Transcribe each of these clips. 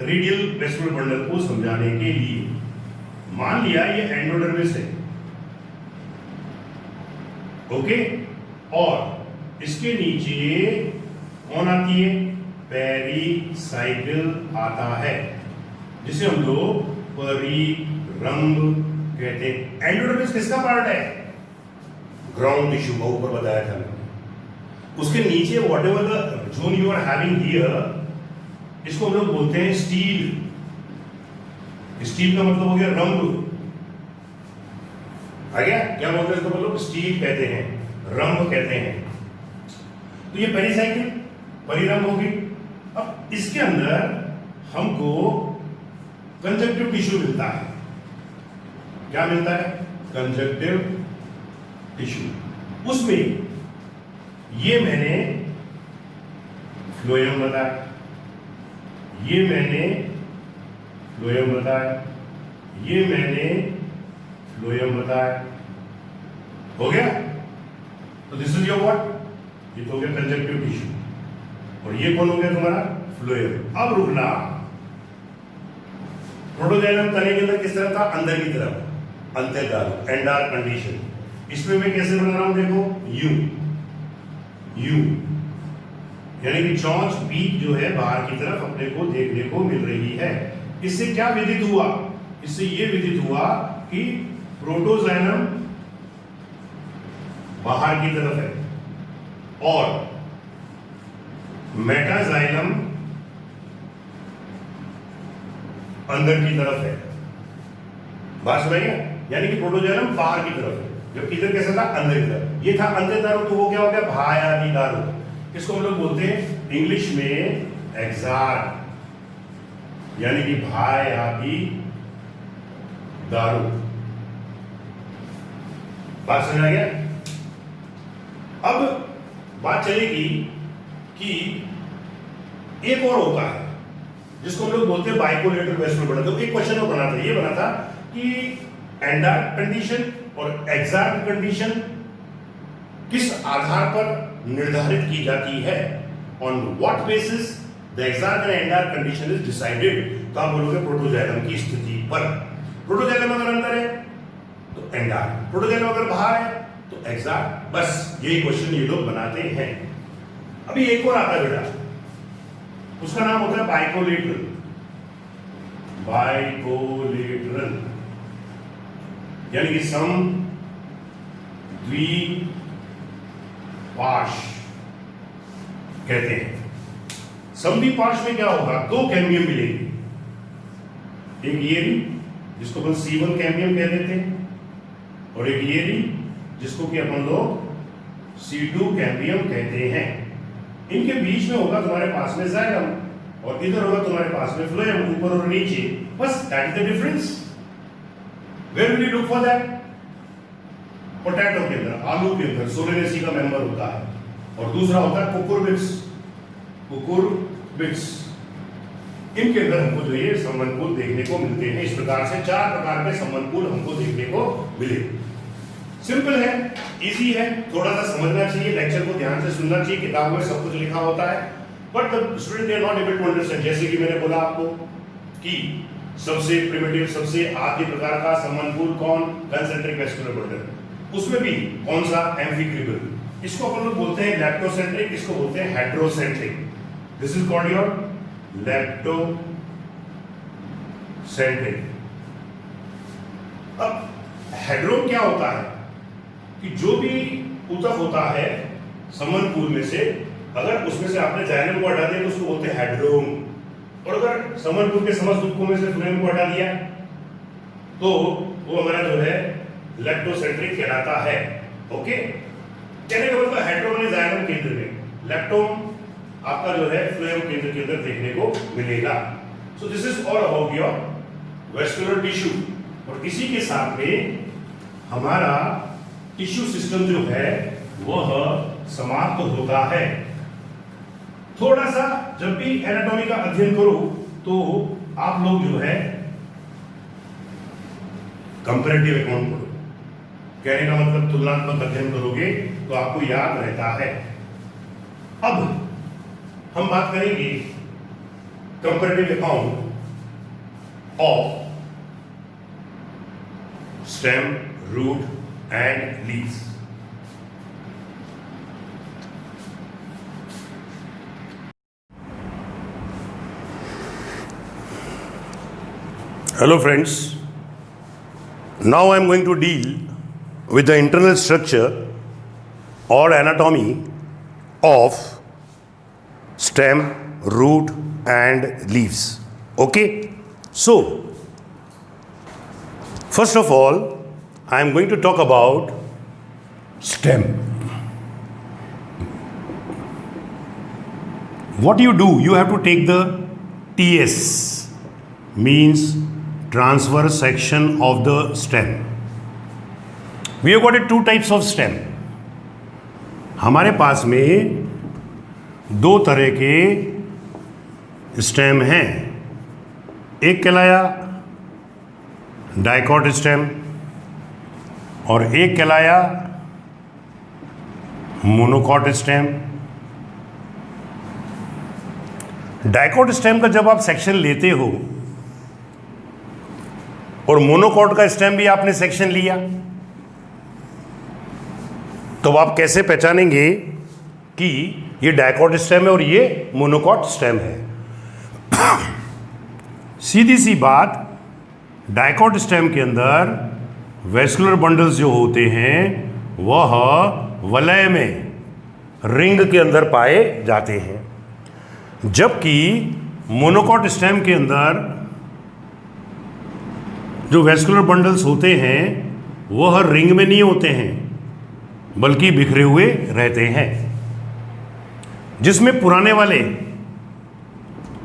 Radial vestibular bundle को समझाने के लिए मान लिया ये एंडोडर्मिस है, ओके, और इसके नीचे कौन आती है? पेरिसाइकिल आता है, जिसे हम लोग परिरंभ कहते हैं। एंडोडर्मिस किसका पार्ट है? ग्राउंड टिश्यू का, ऊपर बताया था मैंने। उसके नीचे whatever the zone you are having here, इसको हम लोग बोलते हैं स्टील। स्टील का मतलब हो गया रंभ, आ गया? क्या बोलते हैं इसको? मतलब स्टील कहते हैं, रंभ कहते हैं। तो ये पेरिसाइकिल परिरंभ होगी। अब इसके अंदर हमको कंजक्टिव टिश्यू मिलता है। क्या मिलता है? Conjunctive tissue. उसमें ये मैंने फ्लोएम बताया, ये मैंने फ्लोएम बताया, ये मैंने फ्लोएम बताया, हो गया? तो दिस इज योर व्हाट? ये तो हो गया कंजक्टिव टिश्यू, और ये कौन हो गया तुम्हारा? फ्लोएम। अब रुकना, प्रोटोजाइलम तने के अंदर किस तरह था? अंदर की तरफ, अंतर्धातु, एंडार कंडीशन। इसमें मैं कैसे बना रहा हूं? देखो, यू यू, यानी कि चोंच पीक जो है बाहर की तरफ अपने को देखने को मिल रही है। इससे क्या विदित हुआ? इससे यह विदित हुआ कि प्रोटोजाइलम बाहर की तरफ है और मेटाजाइलम अंदर की तरफ है। बात सुनाइए? यानी कि प्रोटोजाइलम बाहर की तरफ है, जबकि इधर कैसा था? अंदर की तरफ। ये था अंतर्धातु, तो वो क्या हो गया? बाह्यादिधातु। इसको हम लोग बोलते हैं इंग्लिश में एक्साट, यानी कि बाह्यादिधातु। बात समझ आ गया? अब बात चलेगी कि एक और होता है जिसको हम लोग बोलते हैं बाइकोलेटरल वेस्टिबुलर बंडल। तो एक क्वेश्चन और बना था, ये बना था कि एंडार कंडीशन और एक्साक्ट कंडीशन किस आधार पर निर्धारित की जाती है? On what basis the exact and another condition is decided? तो आप बोलोगे प्रोटोजाइलम की स्थिति पर। प्रोटोजाइलम अगर अंदर है तो एंडार, प्रोटोजाइलम अगर बाहर है तो एक्साक्ट। बस यही क्वेश्चन ये लोग बनाते हैं। अभी एक और आता है बेटा, उसका नाम होता है बाइकोलेटरल। बाइकोलेटरल यानी कि सम द्विपार्श्व कहते हैं। समद्विपार्श्व में क्या होगा? दो कैम्बियम मिलेंगे, एक ये भी जिसको अपन C1 कैम्बियम कह देते हैं, और एक ये भी जिसको कि अपन लोग C2 कैम्बियम कहते हैं। इनके बीच में होगा तुम्हारे पास में जाइलम, और इधर होगा तुम्हारे पास में फ्लोएम, ऊपर और नीचे। बस that is the difference. Where will you look for that? Potato के अंदर, आलू के अंदर सोलेनेसी का मेंबर होता है, और दूसरा होता है कुकुरबिट्स। कुकुरबिट्स, इनके अंदर हमको जो ये संबंधकूल देखने को मिलते हैं। इस प्रकार से 4 प्रकार के संबंधकूल हमको देखने को मिले। सिंपल है, इजी है, थोड़ा सा समझना चाहिए, लेक्चर को ध्यान से सुनना चाहिए। किताब में सब कुछ लिखा होता है, but the student they are not able to understand. जैसे कि मैंने बोला आपको कि सबसे प्रिमिटिव, सबसे आदि प्रकार का संबंधकूल कौन? Concentric vestibular bundle. उसमें भी कौन सा? एम्फिक्रिबल। इसको अपन लोग बोलते हैं लैप्टोसेंट्रिक, इसको बोलते हैं hadrocentric. This is called your leptocentric. अब हेड्रोम क्या होता है कि जो भी ऊतक होता है संबंधकूल में से, अगर उसमें से आपने जाइलम को हटा दिया तो उसको बोलते हैं हेड्रोम, और अगर संबंधकूल के समस्त ऊतकों में से फ्लोएम को हटा दिया तो वो हमारा जो है लैप्टोसेंट्रिक कहलाता है। ओके, कहने का मतलब हेड्रोम ने जाइलम केंद्र में, लैप्टोम आपका जो है फ्लोएम केंद्र के अंदर देखने को मिलेगा। सो this is all about your vascular tissue. और इसी के साथ में हमारा टिश्यू सिस्टम जो है वह समाप्त होता है। थोड़ा सा जब भी एनाटॉमी का अध्ययन करो तो आप लोग जो है कंपैरेटिव अकाउंट पढ़ो। कहने का मतलब तुलनात्मक अध्ययन करोगे तो आपको याद रहता है। अब हम बात करेंगे comparative account of stem, root and leaves. Hello friends, now I am going to deal with the internal structure or anatomy of stem, root and leaves. Okay, so first of all I am going to talk about stem. What you do, you have to take the TS, means transverse section of the stem. We have got two types of stem. हमारे पास में दो तरह के stem हैं. एक कहलाया dicot stem और एक कहलाया मोनोकॉट स्टेम. डाइकॉट स्टेम का जब आप सेक्शन लेते हो और मोनोकॉट का स्टेम भी आपने सेक्शन लिया, तो आप कैसे पहचानेंगे कि ये डाइकॉट स्टेम है और ये मोनोकॉट स्टेम है? सीधी सी बात, डाइकॉट स्टेम के अंदर वेस्कुलर बंडल्स जो होते हैं वह वलय में, रिंग के अंदर पाए जाते हैं, जबकि मोनोकॉट स्टेम के अंदर जो वेस्कुलर बंडल्स होते हैं वह रिंग में नहीं होते हैं बल्कि बिखरे हुए रहते हैं, जिसमें पुराने वाले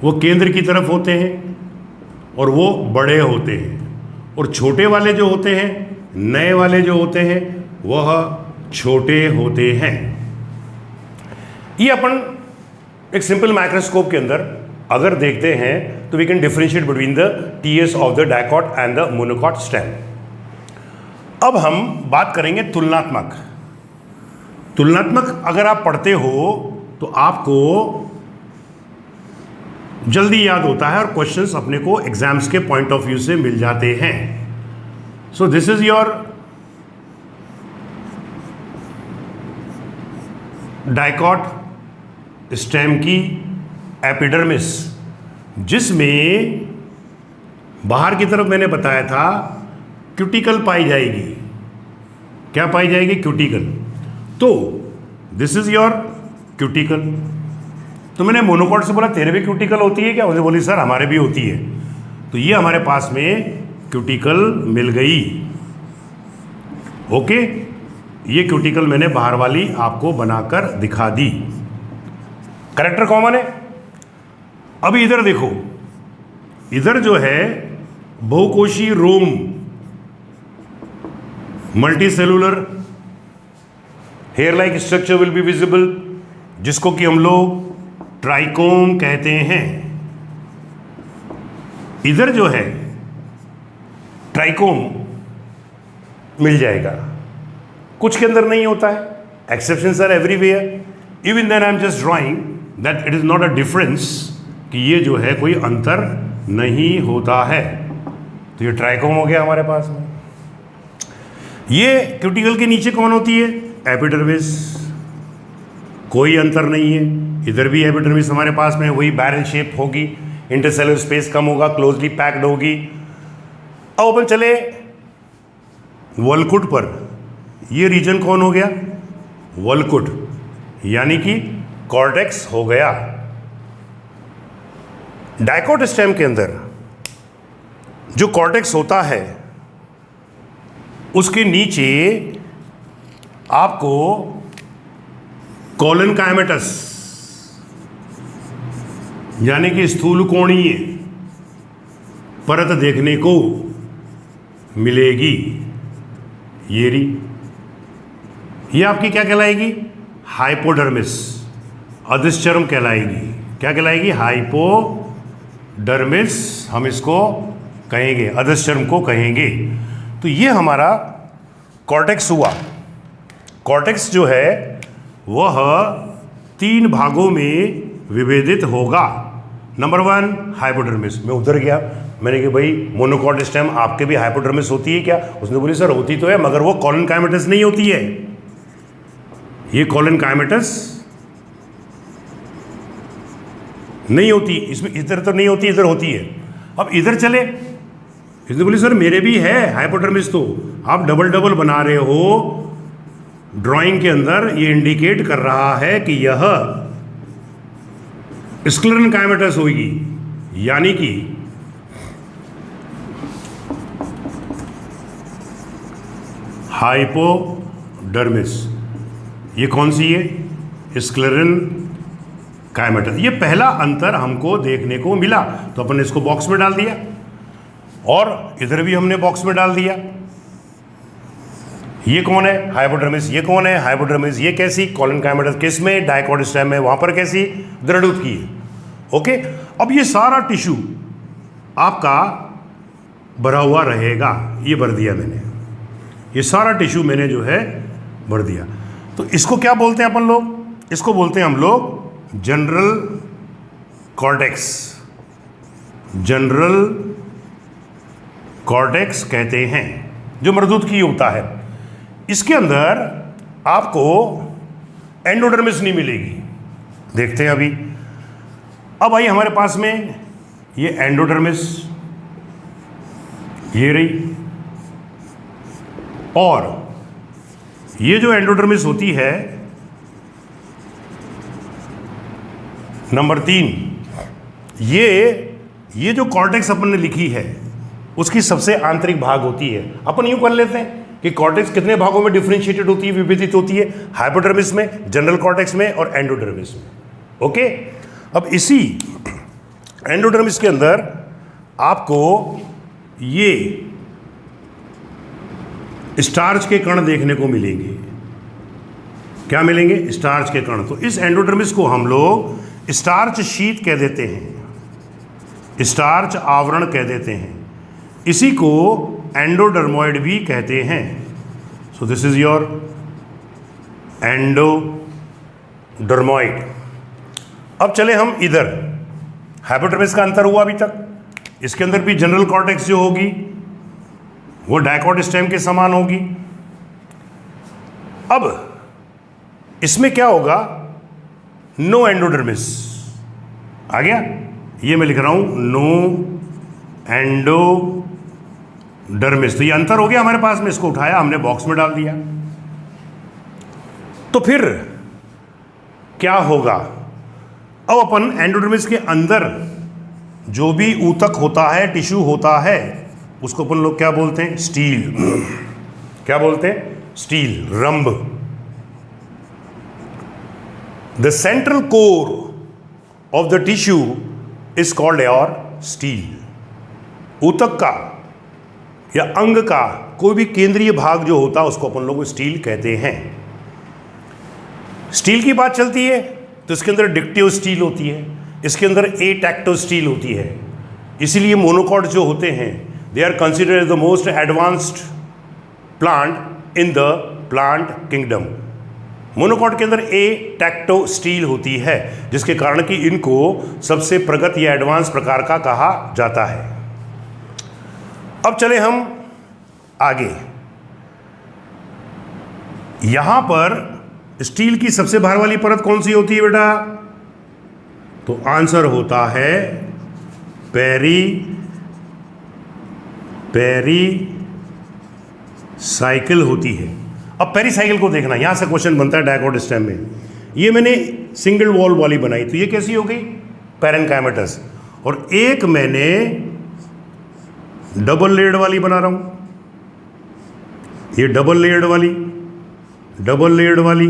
वो केंद्र की तरफ होते हैं और वो बड़े होते हैं, और छोटे वाले जो होते हैं, नए वाले जो होते हैं वह छोटे होते हैं. ये अपन एक सिंपल माइक्रोस्कोप के अंदर अगर देखते हैं तो we can differentiate between the TS of the dicot and the monocot stem. अब हम बात करेंगे तुलनात्मक. तुलनात्मक अगर आप पढ़ते हो तो आपको जल्दी याद होता है और क्वेश्चंस अपने को एग्जाम्स के पॉइंट ऑफ व्यू से मिल जाते हैं. So this is your dicot stem की एपिडर्मिस, जिसमें बाहर की तरफ मैंने बताया था क्यूटिकल पाई जाएगी. क्या पाई जाएगी? क्यूटिकल. तो दिस इज योर क्यूटिकल. तो मैंने मोनोकॉट से बोला तेरे भी क्यूटिकल होती है क्या? उन्होंने बोली सर हमारे भी होती है. तो ये हमारे पास में क्यूटिकल मिल गई. ओके, ये क्यूटिकल मैंने बाहर वाली आपको बनाकर दिखा दी. कैरेक्टर कॉमन है. अभी इधर देखो, इधर जो है बहुकोशी रोम, multi cellular hair like structure will be visible, जिसको कि हम लोग ट्राइकोम कहते हैं. इधर जो है ट्राइकोम मिल जाएगा. कुछ के अंदर नहीं होता है, exceptions are everywhere. Even then I am just drawing that it is not a difference, कि ये जो है कोई अंतर नहीं होता है. तो ये ट्राइकोम हो गया हमारे पास में. ये क्यूटिकल के नीचे कौन होती है? एपिडर्मिस. कोई अंतर नहीं है. इधर भी एपिडर्मिस हमारे पास में वही बैरल शेप होगी, इंटरसेलुलर स्पेस कम होगा, क्लोजली पैक्ड होगी. अब अपन चले वलकुट पर. ये रीजन कौन हो गया? वलकुट, यानी कि कॉर्टेक्स हो गया. डाइकॉट स्टेम के अंदर जो कॉर्टेक्स होता है उसके नीचे आपको कॉलन काइमेटस यानी कि स्थूल कोणीय परत देखने को मिलेगी. ये आपकी क्या कहलाएगी? हाइपोडर्मिस, अधश्चर्म कहलाएगी. क्या कहलाएगी? हाइपोडर्मिस हम इसको कहेंगे, अधश्चर्म को कहेंगे. तो ये हमारा कॉर्टेक्स हुआ. कॉर्टेक्स जो है वह 3 भागों में विभेदित होगा. Number 1 hypodermis. मैं उधर गया, मैंने कहा भाई मोनोकॉट स्टेम आपके भी हाइपोडर्मिस होती है क्या? उसने बोली सर होती तो है, मगर वो कॉलन काइमेटस नहीं होती है। ये कॉलन काइमेटस नहीं होती, इसमें इधर तो नहीं होती, इधर होती है। अब इधर चले, इसने बोली सर मेरे भी है हाइपोडर्मिस। तो आप डबल डबल बना रहे हो, ड्राइंग के अंदर ये इंडिकेट कर रहा है कि यह स्क्लेरन काइमेटस होगी, यानी कि हाइपोडर्मिस। ये कौन सी है? स्क्लेरन काइमेटस। ये पहला अंतर हमको देखने को मिला, तो अपन ने इसको बॉक्स में डाल दिया, और इधर भी हमने बॉक्स में डाल दिया। ये कौन है? हाइपोडर्मिस। ये कौन है? हाइपोडर्मिस। ये कैसी? कॉलन काइमेटस। किस में? डायकॉट स्टेम में। वहां पर कैसी? दृढ़ की है। ओके, अब ये सारा टिश्यू आपका भरा हुआ रहेगा। ये भर दिया मैंने, ये सारा टिश्यू मैंने जो है भर दिया। तो इसको क्या बोलते हैं अपन लोग? इसको बोलते हैं हम लोग जनरल कॉर्टेक्स। जनरल कॉर्टेक्स कहते हैं, जो मृदुत की होता है। इसके अंदर आपको एंडोडर्मिस नहीं मिलेगी। देखते हैं अभी। अब आई हमारे पास में ये एंडोडर्मिस, ये रही, और ये जो एंडोडर्मिस होती है नंबर 3, ये जो कॉर्टेक्स अपन ने लिखी है उसकी सबसे आंतरिक भाग होती है। अपन यूं कर लेते हैं कि कॉर्टेक्स कितने भागों में डिफरेंशिएटेड होती है, विभाजित होती है? हाइपोडर्मिस में, जनरल कॉर्टेक्स में और एंडोडर्मिस में। ओके, अब इसी एंडोडर्मिस के अंदर आपको ये स्टार्च के कण देखने को मिलेंगे। क्या मिलेंगे? स्टार्च के कण। तो इस एंडोडर्मिस को हम लोग स्टार्च शीट कह देते हैं, स्टार्च आवरण कह देते हैं। इसी को एंडोडर्मोइड भी कहते हैं। So this is your endodermoid. अब चले हम इधर। हाइपोडर्मिस का अंतर हुआ अभी तक। इसके अंदर भी जनरल कॉर्टेक्स जो होगी वो डायकॉट स्टेम के समान होगी। अब इसमें क्या होगा? नो एंडोडर्मिस आ गया। ये मैं लिख रहा हूं नो एंडोडर्मिस। तो ये अंतर हो गया हमारे पास में, इसको उठाया हमने बॉक्स में डाल दिया। तो फिर क्या होगा? अब अपन एंडोडर्मिस के अंदर जो भी ऊतक होता है, टिश्यू होता है, उसको अपन लोग क्या बोलते हैं? स्टील। क्या बोलते हैं? स्टील, रंभ। The central core of the tissue is called your stele. ऊतक का या अंग का कोई भी केंद्रीय भाग जो होता है उसको अपन लोग स्टील कहते हैं। स्टील की बात चलती है तो इसके अंदर डिक्टिव स्टील होती है, इसके अंदर एटैक्टिव स्टील होती है। इसीलिए मोनोकॉट जो होते हैं they are considered as the most advanced plant in the plant kingdom. Monocot के अंदर एटैक्टिव स्टील होती है, जिसके कारण कि इनको सबसे प्रगत या एडवांस प्रकार का कहा जाता है। अब चले हम आगे। यहां पर स्टील की सबसे बाहर वाली परत कौन सी होती है बेटा? तो आंसर होता है पेरीसाइकिल होती है। अब पेरीसाइकिल को देखना, यहां से क्वेश्चन बनता है डायकॉट स्टेम में। ये मैंने सिंगल वॉल वाली बनाई, तो ये कैसी हो गई? पैरेनकाइमेटस। और एक मैंने डबल लेयर्ड वाली बना रहा हूं, ये डबल लेयर्ड वाली, डबल लेयर्ड वाली,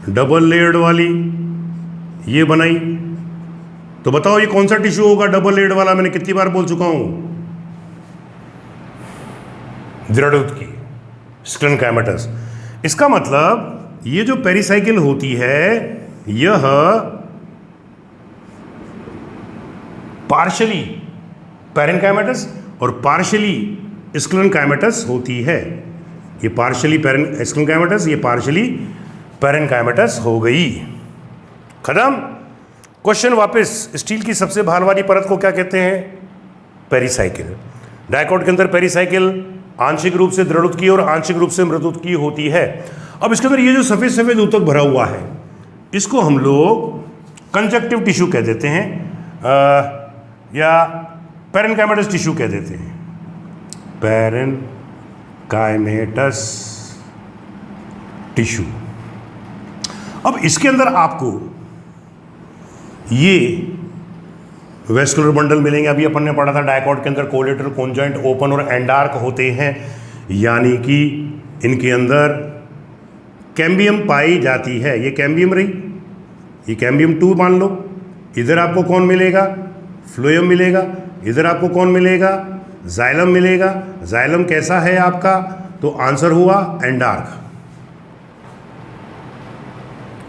डबल लेयर्ड वाली ये बनाई। तो बताओ ये कौन सा टिश्यू होगा डबल लेयर्ड वाला? मैंने कितनी बार बोल चुका हूं, दृढ़ की, स्क्लेरनकाइमेटस। इसका मतलब ये जो पेरीसाइकिल होती है यह पार्शली पैरेनकाइमेटस और पार्शली स्क्लेरनकाइमेटस होती है। ये पार्शली स्क्लेरनकाइमेटस, ये पार्शली पैरेनकाइमेटस हो गई। खत्म। क्वेश्चन वापस, स्टील की सबसे भार वाली परत को क्या कहते हैं? पेरिसाइकिल। डाइकॉट के अंदर पेरिसाइकिल आंशिक रूप से दृढ़ और आंशिक रूप से मृदुत्की होती है। अब इसके अंदर ये जो सफेद सफेद ऊतक भरा हुआ है, इसको हम लोग कंजक्टिव टिश्यू कह देते हैं, या पैरेनकाइमेटस टिश्यू कह देते हैं। Parenchymatous tissue. अब इसके अंदर आपको ये वेस्कुलर बंडल मिलेंगे। अभी अपन ने पढ़ा था डाइकॉट के अंदर कोलेटरल, कॉन्जॉइंट, ओपन और एंडार्क होते हैं, यानी कि इनके अंदर कैम्बियम पाई जाती है। ये कैम्बियम रही, ये कैम्बियम 2 मान लो। इधर आपको कौन मिलेगा? फ्लोएम मिलेगा। इधर आपको कौन मिलेगा? जाइलम मिलेगा। जाइलम कैसा है आपका? तो आंसर हुआ एंडार्क।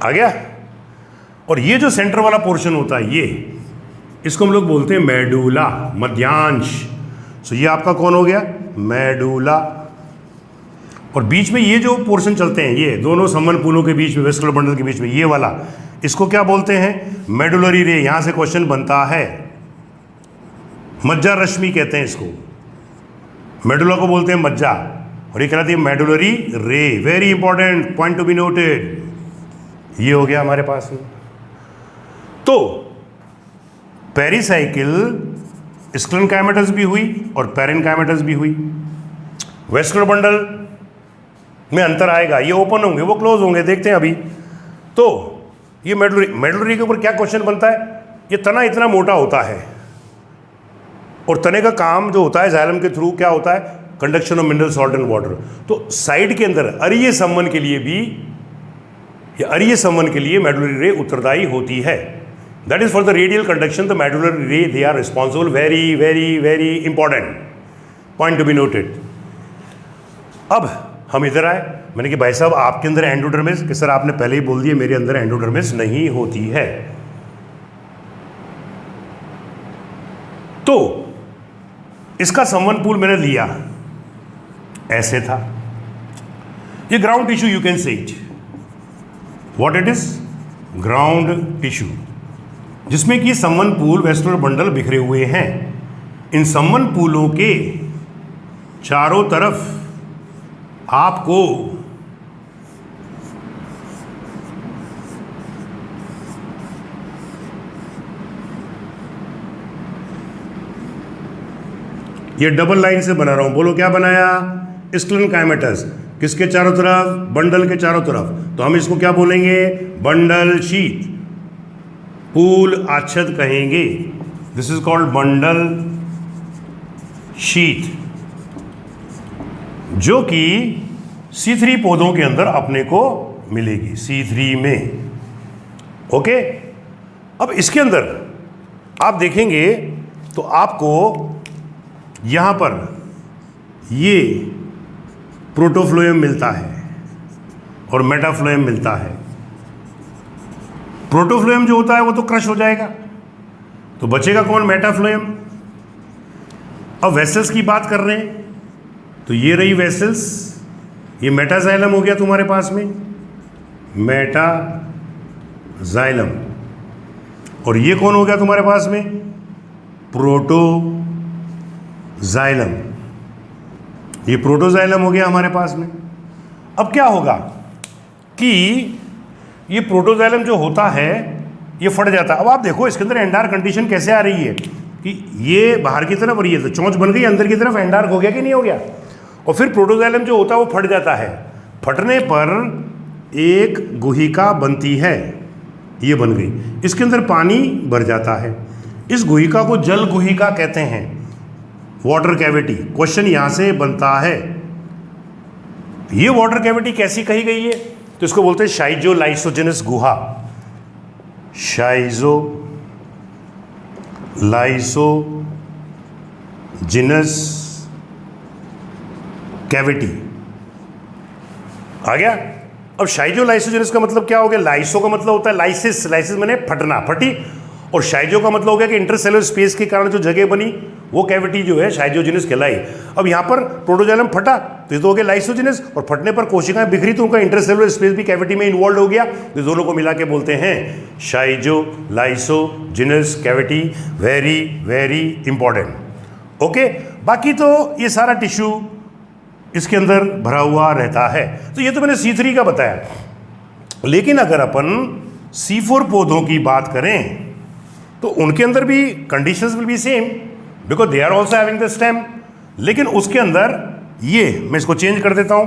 आ गया? और ये जो सेंटर वाला पोर्शन होता है, ये इसको हम लोग बोलते हैं मेडुला, मध्यांश। सो ये आपका कौन हो गया? मेडुला। और बीच में ये जो पोर्शन चलते हैं, ये दोनों संवहनपूलों के बीच में, वेस्कुलर बंडल के बीच में, ये वाला, इसको क्या बोलते हैं? मेडुलरी रे। यहां से क्वेश्चन बनता है, मज्जा रश्मि कहते हैं इसको। मेडुला को बोलते हैं मज्जा, और ये कहलाती है मेडुलरी रे। Very important point to be noted. ये हो गया हमारे पास में। तो पेरिसाइकिल स्क्लेरेनकाइमेटस भी हुई और पैरेनकाइमेटस भी हुई। वेस्कुलर बंडल में अंतर आएगा, ये ओपन होंगे, वो क्लोज होंगे, देखते हैं अभी। तो ये मेडुलरी के ऊपर क्या क्वेश्चन बनता है? ये तना इतना मोटा होता है, और तने का काम जो होता है जाइलम के थ्रू क्या होता है? Conduction of mineral salt and water. तो साइड के अंदर अरीय संवहन के लिए भी, या अरीय संवहन के लिए मेडुलरी रे उत्तरदायी होती है। That is for the radial conduction the medullary ray they are responsible. Very very very important point to be noted. अब हम इधर आए, मैंने कि भाई साहब आपके अंदर एंडोडर्मिस, कि सर आपने पहले ही बोल दिया मेरे अंदर एंडोडर्मिस नहीं होती है। तो इसका संवहनपूल मैंने लिया, ऐसे था। ये ground tissue, you can say it what it is, ground tissue, जिसमें कि संवहनपूल, वेस्कुलर बंडल बिखरे हुए हैं। इन संवहनपूलों के चारों तरफ आपको ये डबल लाइन से बना रहा हूं, बोलो क्या बनाया? स्क्लेरेनकाइमेटस। किसके चारों तरफ? बंडल के चारों तरफ। तो हम इसको क्या बोलेंगे? बंडल शीथ, पूल आच्छद कहेंगे। This is called bundle sheath, जो कि C3 पौधों के अंदर अपने को मिलेगी, C3 में। ओके, अब इसके अंदर आप देखेंगे तो आपको यहां पर ये प्रोटोफ्लोएम मिलता है और मेटाफ्लोएम मिलता है। प्रोटोफ्लोएम जो होता है वो तो क्रश हो जाएगा, तो बचेगा कौन? मेटाफ्लोएम। अब वेसल्स की बात कर रहे हैं, तो ये रही वेसल्स, ये मेटाजाइलम हो गया तुम्हारे पास में, मेटाजाइलम। और ये कौन हो गया तुम्हारे पास में? प्रोटोजाइलम। ये प्रोटोजाइलम हो गया हमारे पास में। अब क्या होगा कि ये प्रोटोजाइलम जो होता है ये फट जाता है। अब आप देखो इसके अंदर एंडार्क कंडीशन कैसे आ रही है कि ये बाहर की तरफ और ये तो चोंच बन गई, अंदर की तरफ एंडार्क हो गया कि नहीं हो गया? और फिर प्रोटोजाइलम जो होता है वो फट जाता है। फटने पर एक गुहिका बनती है, ये बन गई, इसके अंदर पानी भर जाता है। इस गुहिका को जल गुहिका कहते हैं, वाटर कैविटी। क्वेश्चन यहां से बनता है, ये वाटर कैविटी कैसी कही गई है? तो इसको बोलते हैं शाइजो लाइसोजेनस गुहा, शाइजो लाइसोजेनस कैविटी। आ गया? अब शाइजो लाइसोजेनस का मतलब क्या हो गया? लाइसो का मतलब होता है लाइसिस, लाइसिस माने फटना, फटी। और शाइजो का मतलब हो गया कि इंटरसेलुलर स्पेस के कारण जो जगह बनी वो कैविटी जो है साइटोजेनिस कहलाई। अब यहाँ पर प्रोटोजाइलम फटा तो ये तो हो गया लाइसोजेनिस, और फटने पर कोशिकाएं बिखरी तो उनका इंटरसेलुलर स्पेस भी कैविटी में इन्वॉल्व हो गया, तो दोनों को मिला के बोलते हैं schizolysigenous cavity. Very very important. Okay, बाकी तो ये सारा टिश्यू इसके अंदर भरा हुआ रहता है। तो ये तो मैंने C3 का बताया, लेकिन अगर अपन C4 पौधों की बात करें तो उनके अंदर भी conditions will be same, because they are also having the stem. लेकिन उसके अंदर ये मैं इसको चेंज कर देता हूं,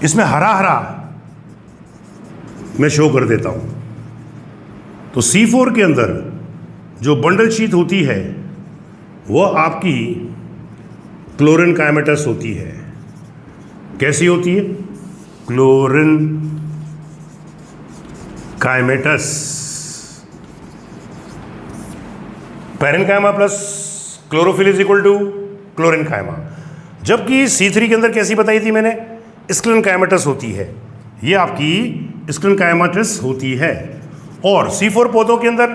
इसमें हरा हरा मैं शो कर देता हूं। तो C4 के अंदर जो बंडल शीथ होती है वो आपकी क्लोरिन कायमेटस होती है। कैसी होती है? Chlorenchymatous, parenchyma plus chlorophyll is equal to chlorenchyma. जबकि C3 के अंदर कैसी बताई थी मैंने? स्क्लेरन कायमेटस होती है, ये आपकी स्क्लेरन कायमेटस होती है, और C4 पौधों के अंदर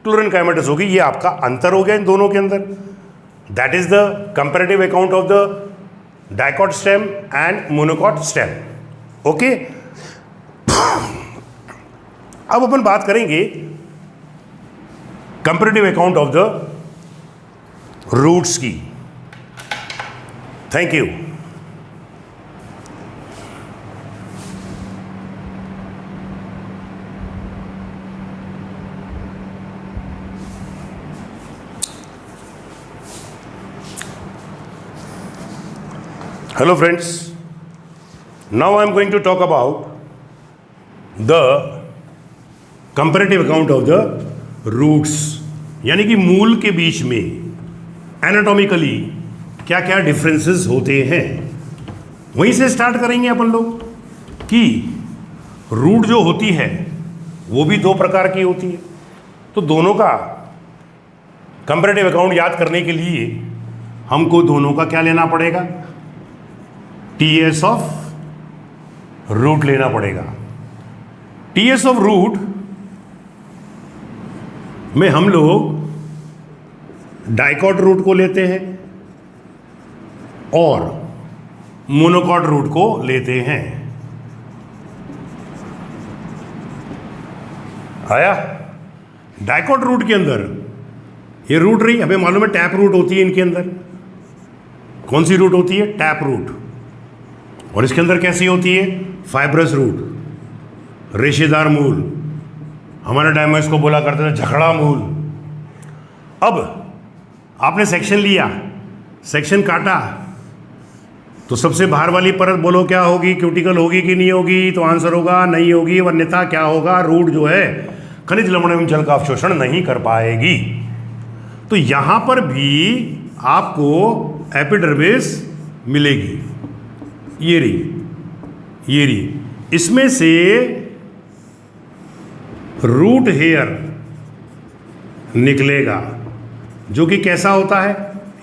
क्लोरिन कायमेटस होगी। ये आपका अंतर हो गया इन दोनों के अंदर। That is the comparative account of the dicot stem and monocot stem. Okay, अब अपन बात करेंगे comparative account of the roots की। Thank you. Hello friends, now I am going to talk about the comparative account of the roots, यानी कि मूल के बीच में एनाटॉमिकली क्या क्या डिफरेंसेस होते हैं। वहीं से स्टार्ट करेंगे अपन लोग कि रूट जो होती है वो भी दो प्रकार की होती है। तो दोनों का कंपैरेटिव अकाउंट याद करने के लिए हमको दोनों का क्या लेना पड़ेगा? टीएस ऑफ रूट लेना पड़ेगा। टीएस ऑफ रूट में हम लोग डाइकॉट रूट को लेते हैं और मोनोकॉट रूट को लेते हैं। आया? डाइकॉट रूट के अंदर ये रूट रही, हमें मालूम है टैप रूट होती है इनके अंदर। कौन सी रूट होती है? Tap root. और इसके अंदर कैसी होती है? फाइब्रस रूट, रेशेदार मूल। हमारे टाइम में इसको बोला करते थे झगड़ा मूल। अब आपने सेक्शन लिया, सेक्शन काटा, तो सबसे बाहर वाली परत बोलो क्या होगी? क्यूटिकल होगी कि नहीं होगी? तो आंसर होगा नहीं होगी। अन्यथा क्या होगा? रूट जो है खनिज लवण एवं जल का अवशोषण नहीं कर पाएगी। तो यहां पर भी आपको एपिडर्मिस मिलेगी। ये रही। इसमें से रूट हेयर निकलेगा जो कि कैसा होता है?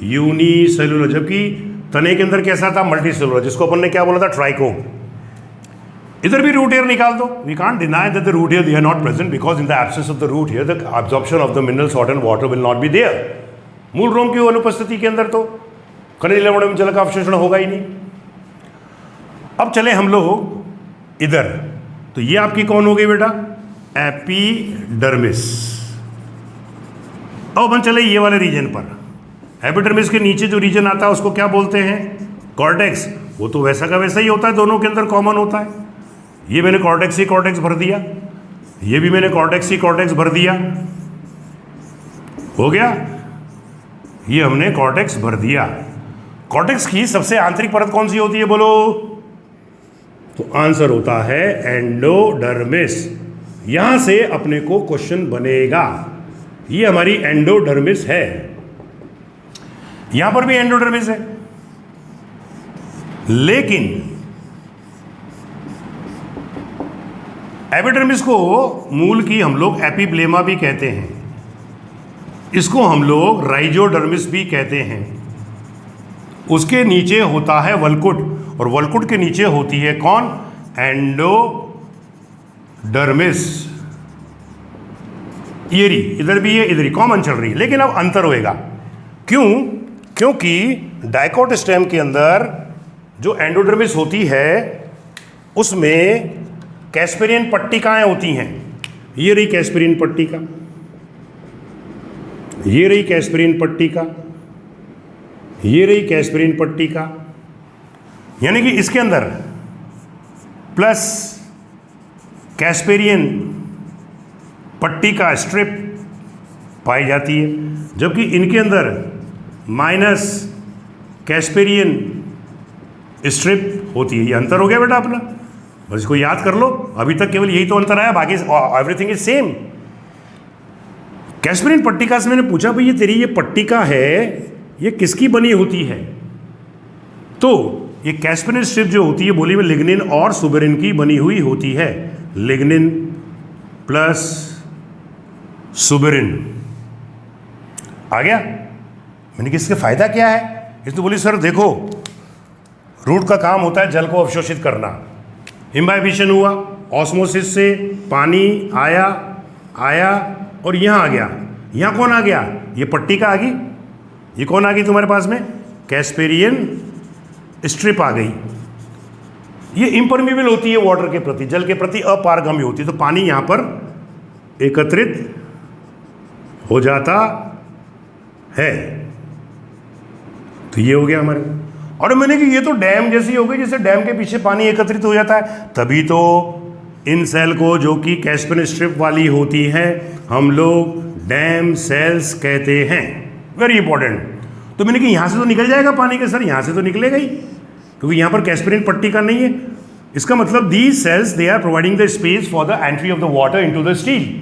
यूनिसेलुलर। जबकि तने के अंदर कैसा था? मल्टीसेलुलर, जिसको अपन ने क्या बोला था? ट्राइकोम। इधर भी रूट हेयर निकाल दो। We can't deny that the root hair they are not present, because in the absence of the root hair the absorption of the mineral salt and water will not be there. मूल रोम की अनुपस्थिति के अंदर तो खनिज लवण एवं जल का अवशोषण होगा ही नहीं। अब चले हम लोग इधर, तो ये आपकी कौन हो गई बेटा? एपिडर्मिस। अब अपन चले ये वाले रीजन पर। एपिडर्मिस के नीचे जो रीजन आता है उसको क्या बोलते हैं? कॉर्टेक्स। वो तो वैसा का वैसा ही होता है, दोनों के अंदर कॉमन होता है। ये मैंने कॉर्टेक्स ही कॉर्टेक्स भर दिया, ये भी मैंने कॉर्टेक्स ही कॉर्टेक्स भर दिया। हो गया? ये हमने कॉर्टेक्स भर दिया। कॉर्टेक्स की सबसे आंतरिक परत कौन सी होती है बोलो? तो आंसर होता है एंडोडर्मिस। यहां से अपने को क्वेश्चन बनेगा। ये हमारी एंडोडर्मिस है। यहां पर भी एंडोडर्मिस है, लेकिन एपिडर्मिस को मूल की हम लोग एपिब्लेमा भी कहते हैं, इसको हम लोग राइजोडर्मिस भी कहते हैं। उसके नीचे होता है वल्कुट, और वल्कुट के नीचे होती है कौन? एंडोडर्मिस। ये रही, इधर भी है, इधर ही कॉमन चल रही है, लेकिन अब अंतर होएगा। क्यों? क्योंकि डाइकोट स्टेम के अंदर जो एंडोडर्मिस होती है उसमें कैस्पेरियन पट्टिकाएं होती हैं। ये रही कैस्पेरियन पट्टिका, ये रही कैस्पेरियन पट्टिका, ये रही कैस्पेरियन पट्टिका, यानी कि इसके अंदर प्लस कैस्पेरियन पट्टिका स्ट्रिप पाई जाती है, जबकि इनके अंदर माइनस कैस्पेरियन स्ट्रिप होती है। ये अंतर हो गया बेटा अपना, बस इसको याद कर लो। अभी तक केवल यही तो अंतर आया, बाकी एवरीथिंग इज सेम। कैस्पेरियन पट्टिका से मैंने पूछा भाई ये तेरी ये पट्टिका है ये किसकी बनी होती है? तो ये कैस्पेरियन स्ट्रिप जो होती है बोली में लिग्निन और सुबेरिन की बनी हुई होती है। लिग्निन प्लस सुबेरिन आ गया। मैंने कि इसके फायदा क्या है? इसने बोली सर देखो रूट का काम होता है जल को अवशोषित करना। इम्बाइबिशन हुआ, ऑस्मोसिस से पानी आया और यहाँ आ गया। यहाँ कौन आ गया? ये पट्टिका आ गई। ये कौन आ गई तुम्हारे पास में? कैस्पेरियन स्ट्रिप आ गई। ये इम्परमेबल होती है वाटर के प्रति, जल के प्रति अपारगम्य होती है, तो पानी यहाँ पर एकत्रित हो जाता है। तो ये हो गया हमारे। और मैंने कि ये तो डैम जैसी हो गई, जैसे डैम के पीछे पानी एकत्रित हो जाता है। तभी तो इन सेल को जो कि कैस्पेरियन स्ट्रिप वाली होती हैं हम लोग डैम सेल्स कहते हैं। Very important. तो मैंने कि यहाँ से तो निकल जाएगा पानी के सर, यहाँ से तो निकलेगा ही, क्योंकि यहाँ पर कैस्पेरियन पट्टिका नहीं है। इसका मतलब these cells they are providing the space for the entry of the water into the stele.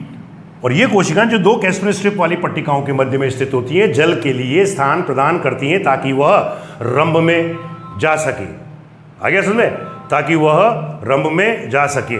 और ये कोशिकाएं जो दो कैस्पेरियन स्ट्रिप वाली पट्टिकाओं के मध्य में स्थित होती हैं जल के लिए स्थान प्रदान करती हैं ताकि वह रंभ में जा सके। आ गया समझ में? ताकि वह रंभ में जा सके।